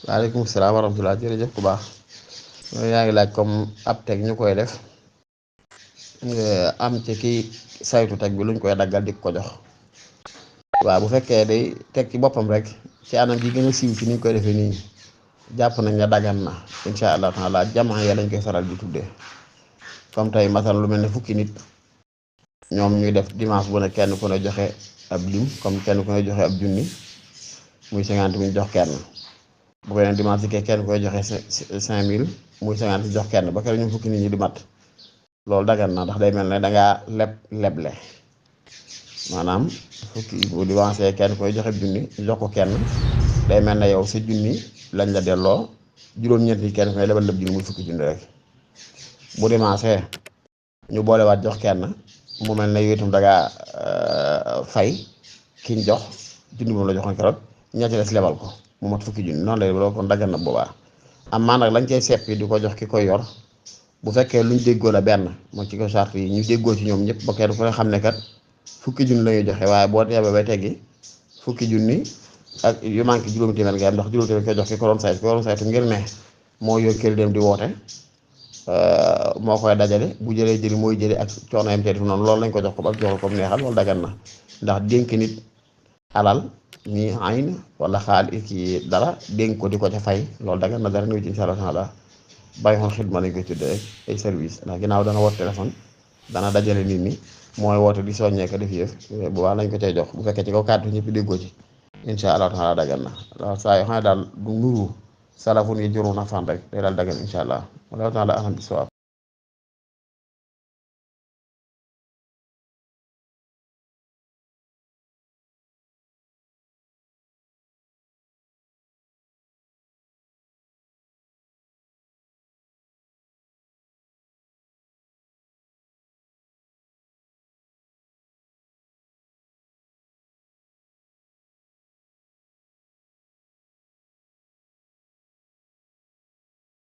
waaleykum salaam wa rahmatulah jërëjëf ku baax yaa ngi laaj comme ab teg ñu koy def am ci ki saytu teg bi luñ koy daggal di ko jox waaw bu fekkee day teg ci boppam rek ci anam gi gën a siiw ci niñ koy defee nii jàpp nañ ne daggan na incha allah taala jamaa ya lañ koy faral di tuddee comme tey masal lu mel ne fukki nit ñoom ñuy def dimanche bu ne kenn ku ne joxe ab lim comme kenn ku ne joxe ab junni muy 50 000 jox kenn. bu beneen dimanche yi kenn koy joxe 5000 muy 50 jox kenn ba kër ñu fukki nit ñi di mat loolu dagan na ndax day mel ne dangaa leble maanaam fukki bu dimanche kenn koy joxe junni jox ko kenn day mel ne yow sa junni lañ la delloo juróom-ñeent yi kenn koy lebal lëb junni muy fukki junni rek bu dimanche ñu boolewaat jox kenn mu mel ne yow itam dangaa fay kiñ jox junni moom la joxoon keroog ñetti des lebal ko mu mat fukki junni noonu lay loolu kon daggan na boobaa am maa nag lañ cay seppi di ko jox ki koy yor bu fekkee luñ déggoo la benn moo ci ko charte yi ñu déggoo ci ñoom ñëpp ba kenn ku ne xam ne kat fukki junni la ñuy joxe waaye boo teebee bay teggi fukki junni ak yu manqué juróomi téeméer nga am ndax juróomi téeméer koy jox ki ko doon saytu ngir ne moo yor kër dem di woote moo koy dajale bu jëlee jëli mooy jëli ak coono yam teeti noonu loolu lañ ko jox ko ak jox ko comme neexal loolu daggan na ndax dénk nit alal nii ayn wala xaalis ki dara dénk ko di ko ca fay loolu dagan na dara ñëw ci incha allah taala bàyyi xoon xidma lañ koy tuddee rek ay service ndax ginnaaw dana woote téléphone dana dajale nit ñi mooy woote di soññee ko def yëf bu baax lañ ko cay jox bu fekkee ci kaw kàddu ñëpp déggoo ci incha allah taala dagan na waaw saa yoo xam ne daal du nuru salafun yi juru na fan rek day daal dagan incha allah wala taala alam bi sawaab